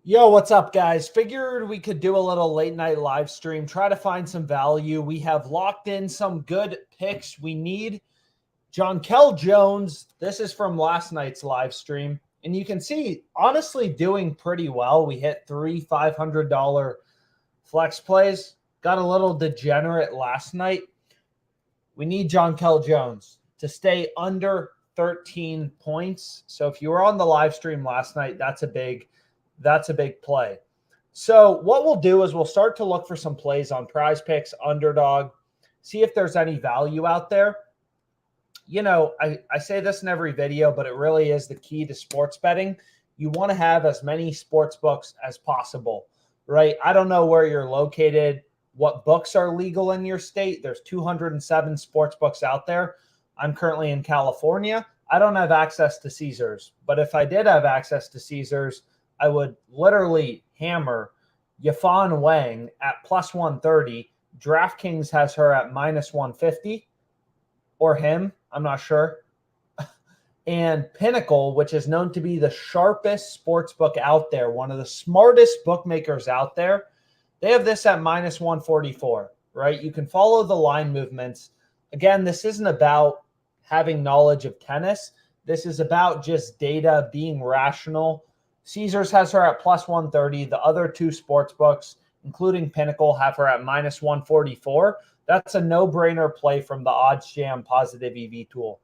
Yo, what's up, guys? Figured we could do a little late night live stream, try to find some value. We have locked in some good picks. We need Jonkel Jones. This is from last night's live stream. And you can see, honestly, doing pretty well. We hit three $500 flex plays. Got a little degenerate last night. We need Jonkel Jones to stay under 13 points. So if you were on the live stream last night, that's a big play. So what we'll do is we'll start to look for some plays on PrizePicks, Underdog, see if there's any value out there. You know, I say this in every video, but it really is the key to sports betting. You want to have as many sports books as possible, right? I don't know where you're located, what books are legal in your state. There's 207 sports books out there. I'm currently in California. I don't have access to Caesars, but if I did have access to Caesars, I would literally hammer Yifan Wang at plus 130. DraftKings has her at minus 150, or him, I'm not sure. And Pinnacle, which is known to be the sharpest sports book out there, one of the smartest bookmakers out there, they have this at minus 144, right? You can follow the line movements. Again, this isn't about having knowledge of tennis. This is about just data, being rational. Caesars has her at plus 130. The other two sports books, including Pinnacle, have her at minus 144. That's a no-brainer play from the OddsJam positive EV tool.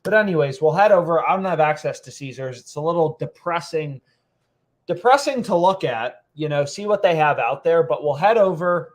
But anyways, we'll head over. I don't have access to Caesars. It's a little depressing to look at, you know, see what they have out there. But we'll head over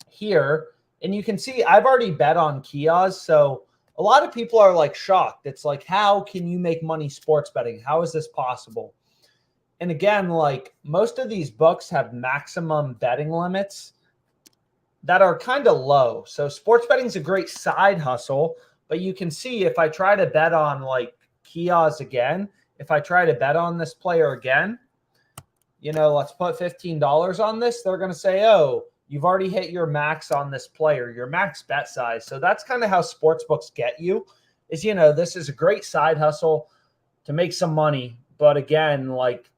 here, and you can see I've already bet on Kios, so a lot of people are like shocked. It's like, how can you make money sports betting? How is this possible? And again, like most of these books have maximum betting limits that are kind of low. So sports betting is a great side hustle, but you can see if I try to bet on like Kios again, if I try to bet on this player again, you know, let's put $15 on this. They're going to say, oh, you've already hit your max on this player, your max bet size. So that's kind of how sports books get you is, you know, this is a great side hustle to make some money. But again, like,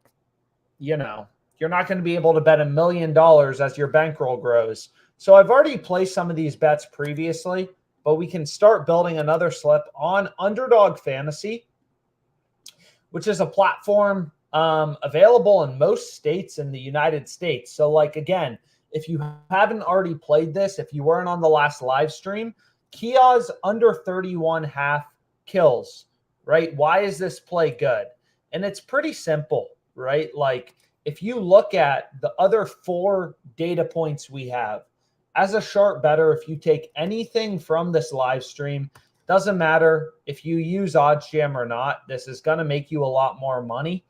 you know, you're not going to be able to bet $1 million as your bankroll grows. So I've already placed some of these bets previously, but we can start building another slip on Underdog Fantasy, which is a platform available in most states in the United States. So like, again, if you haven't already played this, if you weren't on the last live stream, Kios under 31.5 kills, right? Why is this play good? And it's pretty simple, right? Like if you look at the other 4 data points we have, as a sharp bettor, if you take anything from this live stream, doesn't matter if you use OddsJam or not, this is going to make you a lot more money,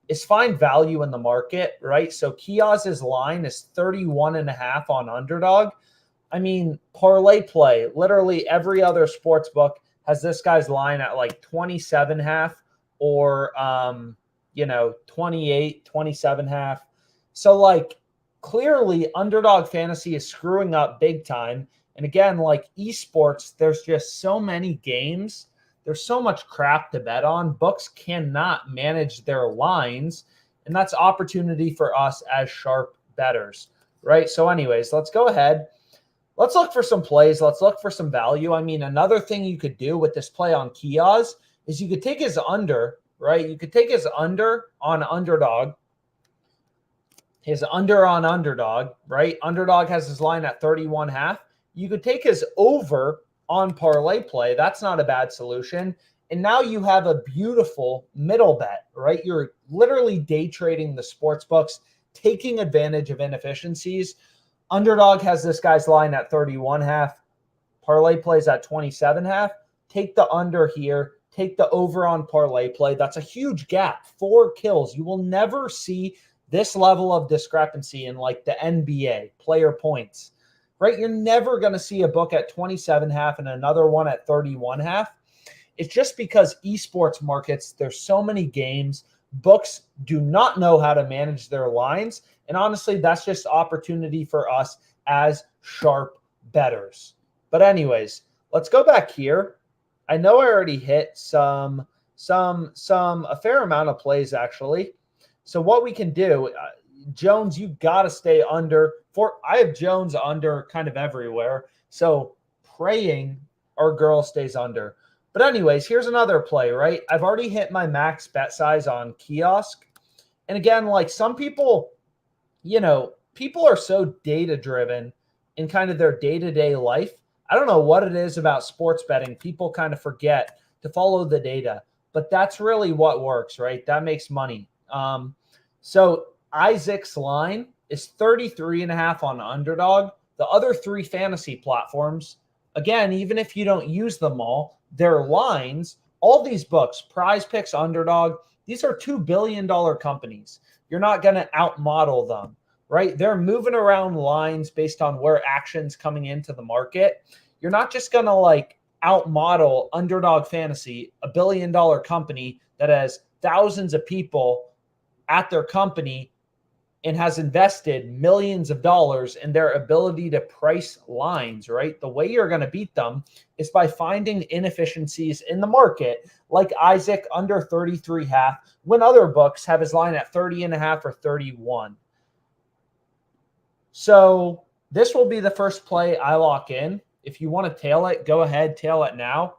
is find value in the market, right? So Kios's line is 31.5 on Underdog. I mean, ParlayPlay, literally every other sports book has this guy's line at like 27.5 or, 28, 27.5. So like clearly Underdog Fantasy is screwing up big time. And again, like esports, there's just so many games. There's so much crap to bet on. Books cannot manage their lines, and that's opportunity for us as sharp bettors, right? So anyways, let's go ahead. Let's look for some plays. Let's look for some value. I mean, another thing you could do with this play on Kios is you could take his under, right? You could take his under on Underdog, his under on Underdog, right? Underdog has his line at 31.5. You could take his over on ParlayPlay. That's not a bad solution. And now you have a beautiful middle bet, right? You're literally day trading the sports books, taking advantage of inefficiencies. Underdog has this guy's line at 31.5. ParlayPlay's at 27.5. Take the under here. Take the over on ParlayPlay. That's a huge gap. 4 kills. You will never see this level of discrepancy in like the NBA player points, right? You're never going to see a book at 27.5 and another one at 31.5. It's just because esports markets, there's so many games. Books do not know how to manage their lines. And honestly, that's just opportunity for us as sharp bettors. But anyways, let's go back here. I know I already hit a fair amount of plays actually. So what we can do, Jones, you got to stay under. I have Jones under kind of everywhere. So praying our girl stays under. But anyways, here's another play, right? I've already hit my max bet size on kiosk. And again, like some people, people are so data driven in kind of their day-to-day life. I don't know what it is about sports betting. People kind of forget to follow the data, but that's really what works, right? That makes money. So Isaac's line is 33.5 on Underdog. The other 3 fantasy platforms, again, even if you don't use them all, their lines, all these books, PrizePicks, Underdog, these are $2 billion companies. You're not going to outmodel them, right? They're moving around lines based on where action's coming into the market. You're not just going to like outmodel Underdog Fantasy, $1 billion company that has thousands of people at their company and has invested millions of dollars in their ability to price lines, right? The way you're going to beat them is by finding inefficiencies in the market, like Isaac under 33.5, when other books have his line at 30.5 or 31. So this will be the first play I lock in. If you want to tail it, go ahead, tail it now.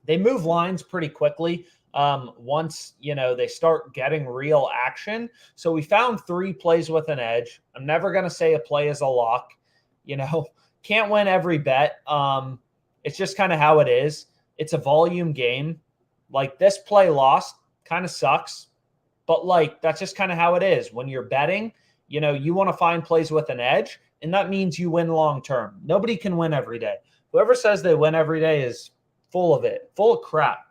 They move lines pretty quickly. Once, they start getting real action. So we found 3 plays with an edge. I'm never going to say a play is a lock, can't win every bet. It's just kind of how it is. It's a volume game. Like this play lost kind of sucks, but like, that's just kind of how it is. When you're betting, you want to find plays with an edge, and that means you win long-term. Nobody can win every day. Whoever says they win every day is full of crap.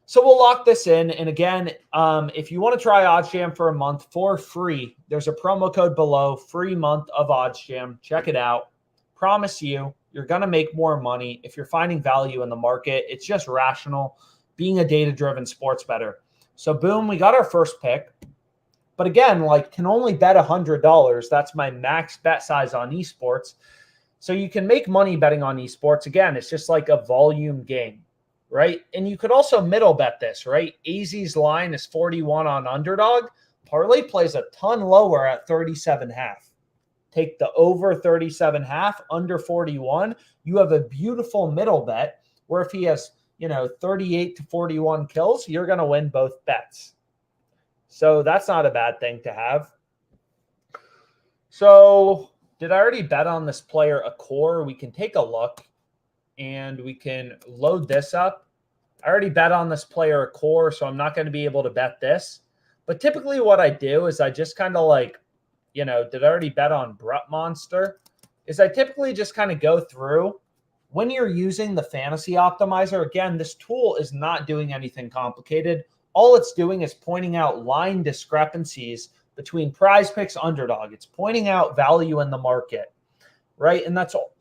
So we'll lock this in. And again, if you want to try OddsJam for a month for free, there's a promo code below, free month of OddsJam. Check it out. Promise you're going to make more money if you're finding value in the market. It's just rational, being a data-driven sports bettor. So boom, we got our first pick. But again, can only bet $100. That's my max bet size on esports. So you can make money betting on esports. Again, it's just like a volume game. Right? And you could also middle bet this, right? AZ's line is 41 on Underdog. ParlayPlay is a ton lower at 37.5. Take the over 37.5, under 41. You have a beautiful middle bet where if he has, 38 to 41 kills, you're going to win both bets. So that's not a bad thing to have. So did I already bet on this player a core? We can take a look. And we can load this up. I already bet on this player a core, so I'm not going to be able to bet this. But typically what I do is I just kind of did I already bet on Brut Monster? Is I typically just kind of go through. When you're using the fantasy optimizer, again, this tool is not doing anything complicated. All it's doing is pointing out line discrepancies between PrizePicks, Underdog. It's pointing out value in the market, right? And that's all.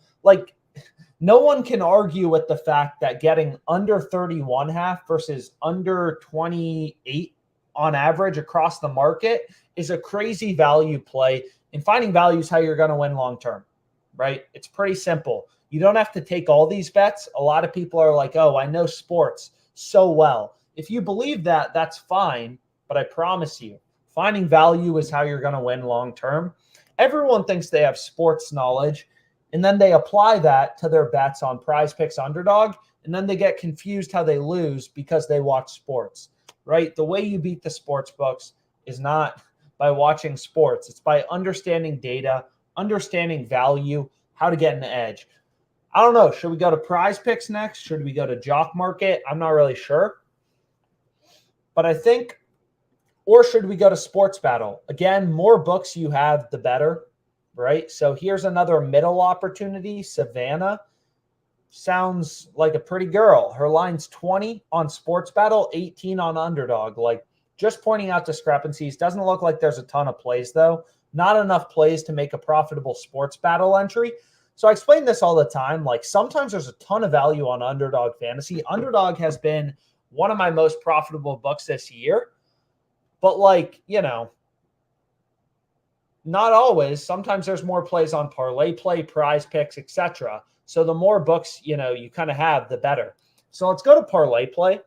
No one can argue with the fact that getting under 31.5 versus under 28 on average across the market is a crazy value play. And finding value is how you're going to win long-term, right? It's pretty simple. You don't have to take all these bets. A lot of people are like, oh, I know sports so well. If you believe that, that's fine. But I promise you, finding value is how you're going to win long-term. Everyone thinks they have sports knowledge. And then they apply that to their bets on PrizePicks, Underdog, and then they get confused how they lose because they watch sports, right? The way you beat the sports books is not by watching sports. It's by understanding data, understanding value, how to get an edge. I don't know. Should we go to PrizePicks next? Should we go to JockMKT? I'm not really sure. But I think, or should we go to SportsBattle? Again, more books you have, the better. Right? So here's another middle opportunity. Savannah sounds like a pretty girl. Her line's 20 on SportsBattle, 18 on Underdog. Just pointing out discrepancies. Doesn't look like there's a ton of plays, though. Not enough plays to make a profitable SportsBattle entry. So I explain this all the time. Sometimes there's a ton of value on Underdog Fantasy. Underdog has been one of my most profitable books this year. But not always. Sometimes there's more plays on ParlayPlay, PrizePicks, etc. So the more books, you kind of have, the better. So let's go to ParlayPlay.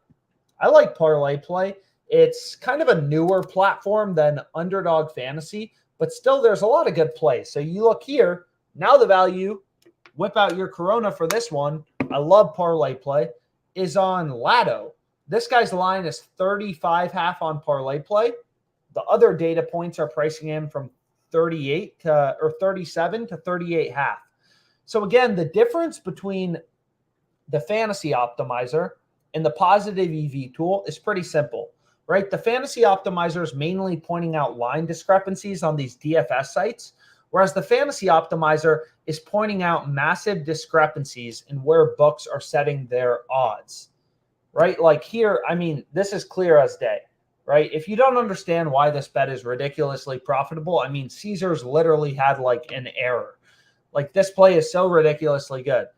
I like ParlayPlay. It's kind of a newer platform than Underdog Fantasy, but still there's a lot of good plays. So you look here, now the value, whip out your Corona for this one. I love ParlayPlay, is on Lotto. This guy's line is 35.5 on ParlayPlay. The other data points are pricing him from 38 to, or 37 to 38.5. So again, the difference between the fantasy optimizer and the positive EV tool is pretty simple, right? The fantasy optimizer is mainly pointing out line discrepancies on these DFS sites, whereas the fantasy optimizer is pointing out massive discrepancies in where books are setting their odds, right? Like here, I mean, this is clear as day, right? If you don't understand why this bet is ridiculously profitable, I mean, Caesars literally had like an error. Like this play is so ridiculously good.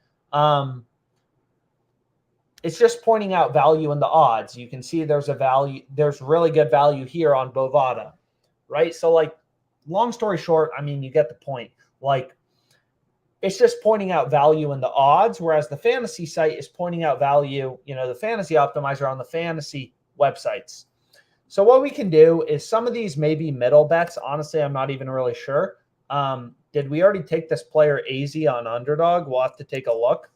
It's just pointing out value in the odds. You can see there's a value, there's really good value here on Bovada, right? So like, long story short, I mean, you get the point. Like, it's just pointing out value in the odds, whereas the fantasy site is pointing out value, you know, the fantasy optimizer on the fantasy websites. So what we can do is some of these may be middle bets. Honestly, I'm not even really sure. Did we already take this player AZ on Underdog? We'll have to take a look.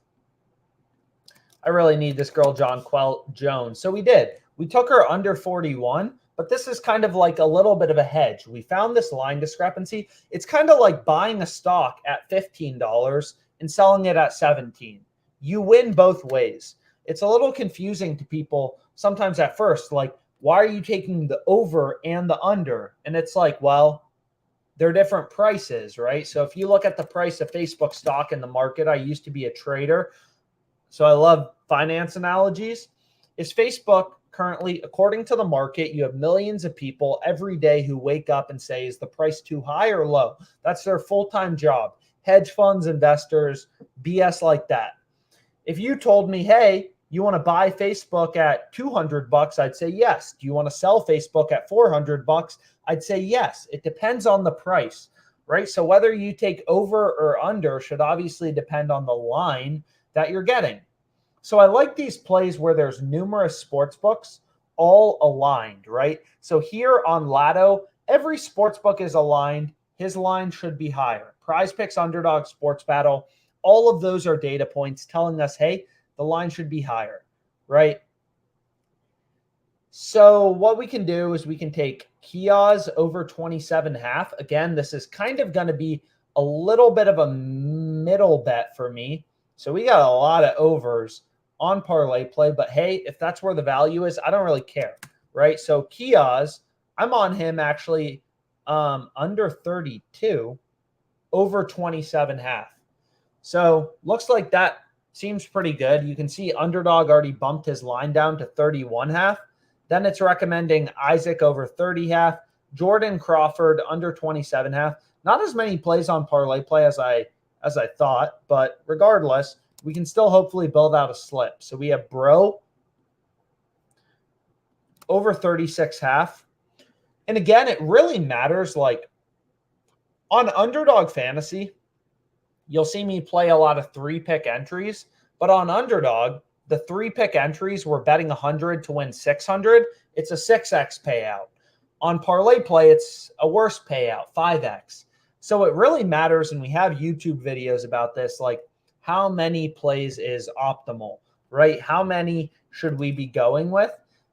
I really need this girl, Jonquel Jones. So we did. We took her under 41, but this is kind of like a little bit of a hedge. We found this line discrepancy. It's kind of like buying a stock at $15 and selling it at 17. You win both ways. It's a little confusing to people sometimes at first, like, why are you taking the over and the under? And it's like, well, they're different prices, right? So if you look at the price of Facebook stock in the market, I used to be a trader, so I love finance analogies. Is Facebook currently, according to the market, you have millions of people every day who wake up and say, is the price too high or low? That's their full-time job. Hedge funds, investors, BS like that. If you told me, hey, you want to buy Facebook at $200, I'd say yes. Do you want to sell Facebook at $400? I'd say yes. It depends on the price, right? So whether you take over or under should obviously depend on the line that you're getting. So I like these plays where there's numerous sports books all aligned, right? So here on Lotto, every sports book is aligned. His line should be higher. PrizePicks, Underdog, SportsBattle, all of those are data points telling us, hey, the line should be higher, right? So what we can do is we can take Kiaz over 27.5. Again, this is kind of going to be a little bit of a middle bet for me. So we got a lot of overs on ParlayPlay, but hey, if that's where the value is, I don't really care, right? So Kiaz, I'm on him actually under 32, over 27.5. So looks like that seems pretty good. You can see Underdog already bumped his line down to 31.5. Then it's recommending Isaac over 30.5, Jordan Crawford under 27.5. Not as many plays on ParlayPlay as I thought, but regardless, we can still hopefully build out a slip. So we have Bro over 36.5. And again, it really matters. Like on Underdog Fantasy, you'll see me play a lot of 3-pick entries, but on Underdog, the 3-pick entries, we're betting 100 to win 600. It's a 6x payout. On ParlayPlay, it's a worse payout, 5x. So it really matters, and we have YouTube videos about this, like how many plays is optimal, right? How many should we be going with?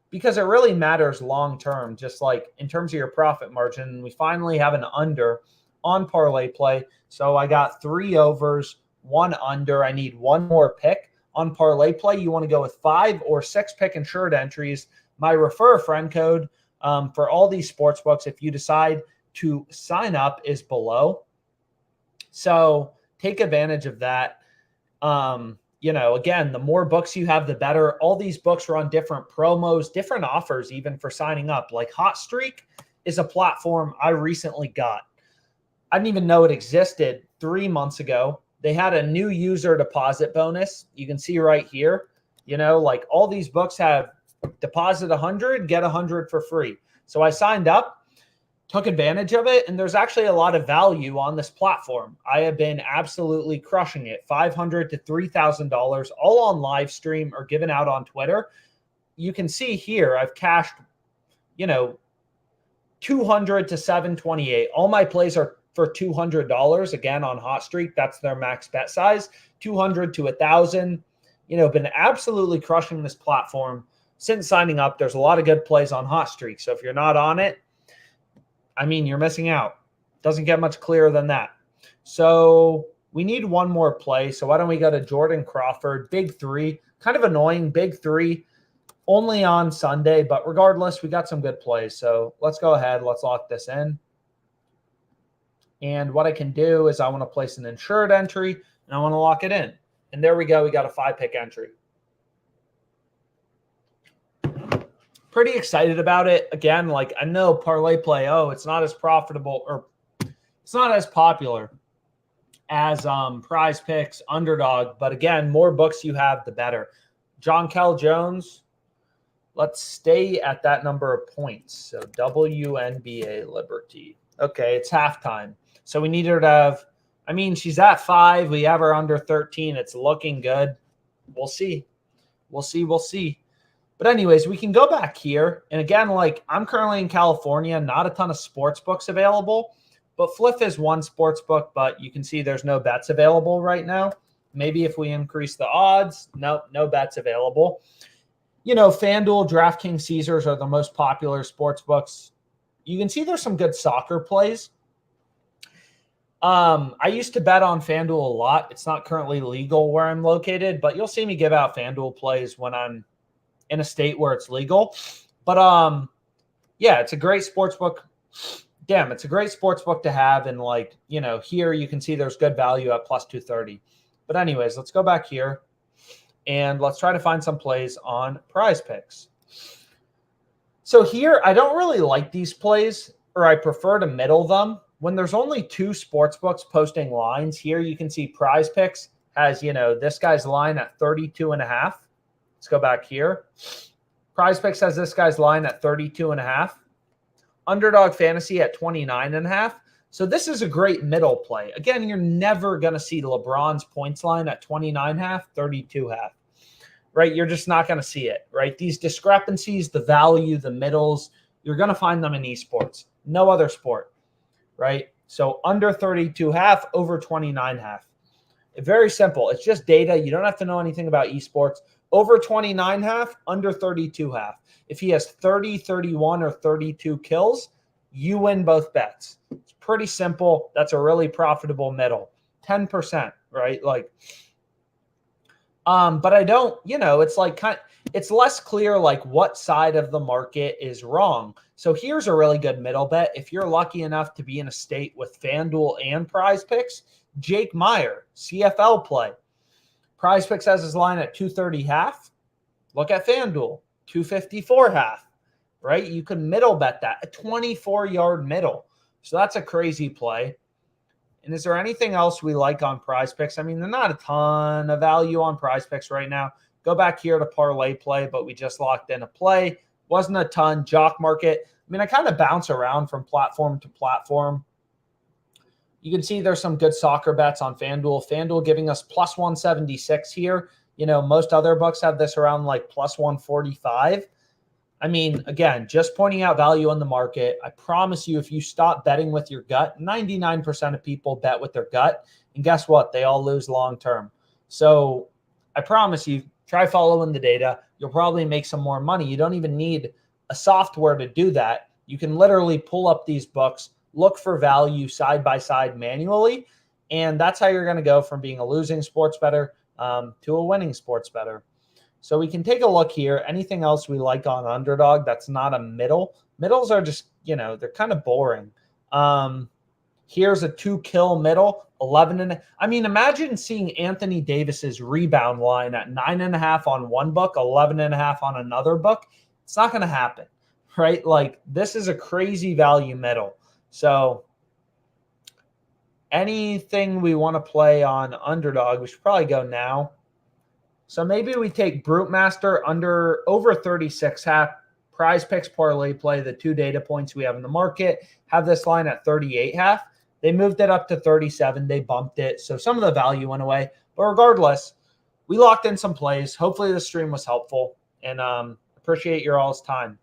Because it really matters long-term, just like in terms of your profit margin. We finally have an under on ParlayPlay. So I got 3 overs, 1 under. I need 1 more pick. On ParlayPlay, you want to go with 5 or 6 pick insured entries. My refer a friend code for all these sports books, if you decide to sign up, is below. So take advantage of that. You know, again, the more books you have, the better. All these books run different promos, different offers, even for signing up. Like Hot Streak is a platform I recently got. I didn't even know it existed 3 months ago. They had a new user deposit bonus. You can see right here, you know, like all these books have deposit 100, get 100 for free. So I signed up, took advantage of it, and there's actually a lot of value on this platform. I have been absolutely crushing it. $500 to $3,000 all on live stream or given out on Twitter. You can see here I've cashed 200 to 728. All my plays are for $200. Again, on Hot Streak, that's their max bet size. 200 to 1,000. Been absolutely crushing this platform since signing up. There's a lot of good plays on Hot Streak. So if you're not on it, you're missing out. Doesn't get much clearer than that. So we need one more play. So why don't we go to Jordan Crawford, big three, kind of annoying, big three, only on Sunday. But regardless, we got some good plays. So let's go ahead. Let's lock this in. And what I can do is I want to place an insured entry and I want to lock it in. And there we go. We got a 5-pick entry. Pretty excited about it. Again, I know ParlayPlay, it's not as profitable or it's not as popular as PrizePicks, Underdog. But again, more books you have, the better. Jonkel Jones, let's stay at that number of points. So WNBA Liberty. Okay, it's halftime. So we need her to have, she's at 5. We have her under 13. It's looking good. We'll see. We'll see. But anyways, we can go back here. And again, I'm currently in California, not a ton of sports books available. But Fliff is one sports book, but you can see there's no bets available right now. Maybe if we increase the odds, no bets available. FanDuel, DraftKings, Caesars are the most popular sports books. You can see there's some good soccer plays. I used to bet on FanDuel a lot. It's not currently legal where I'm located, but you'll see me give out FanDuel plays when I'm in a state where it's legal. But yeah, it's a great sports book. Damn, it's a great sports book to have. And here you can see there's good value at plus 230. But anyways, let's go back here and let's try to find some plays on PrizePicks. So here, I don't really like these plays, or I prefer to middle them. When there's only 2 sports books posting lines, here you can see PrizePicks has, this guy's line at 32.5. Let's go back here. PrizePicks has this guy's line at 32.5. Underdog Fantasy at 29.5. So this is a great middle play. Again, you're never going to see LeBron's points line at 29.5, 32.5. Right? You're just not going to see it, right? These discrepancies, the value, the middles, you're going to find them in esports. No other sport, right? So under 32.5, over 29.5. Very simple. It's just data. You don't have to know anything about esports. Over 29.5, under 32.5. If he has 30, 31, or 32 kills, you win both bets. It's pretty simple. That's a really profitable middle. 10%, right? But I don't, it's it's less clear what side of the market is wrong. So here's a really good middle bet. If you're lucky enough to be in a state with FanDuel and PrizePicks, Jake Meyer, CFL play. PrizePicks has his line at 230.5. Look at FanDuel, 254.5, right? You can middle bet that, a 24-yard middle. So that's a crazy play. And is there anything else we like on PrizePicks? There's not a ton of value on PrizePicks right now. Go back here to ParlayPlay, but we just locked in a play. Wasn't a ton. Jock Market. I kind of bounce around from platform to platform. You can see there's some good soccer bets on FanDuel. FanDuel giving us plus 176 here. Most other books have this around plus 145. Again, just pointing out value on the market. I promise you, if you stop betting with your gut, 99% of people bet with their gut. And guess what? They all lose long term. So I promise you, try following the data. You'll probably make some more money. You don't even need a software to do that. You can literally pull up these books, look for value side by side manually. And that's how you're going to go from being a losing sports bettor to a winning sports bettor. So we can take a look here. Anything else we like on Underdog that's not a middle? Middles are just, they're kind of boring. Here's a 2-kill middle, 11. Imagine seeing Anthony Davis's rebound line at 9.5 on one book, 11.5 on another book. It's not going to happen, right? This is a crazy value middle. So anything we want to play on Underdog, we should probably go now. So maybe we take Brute Master over 36.5, PrizePicks, ParlayPlay, the 2 data points we have in the market, have this line at 38.5. They moved it up to 37. They bumped it. So some of the value went away. But regardless, we locked in some plays. Hopefully the stream was helpful. And appreciate your all's time.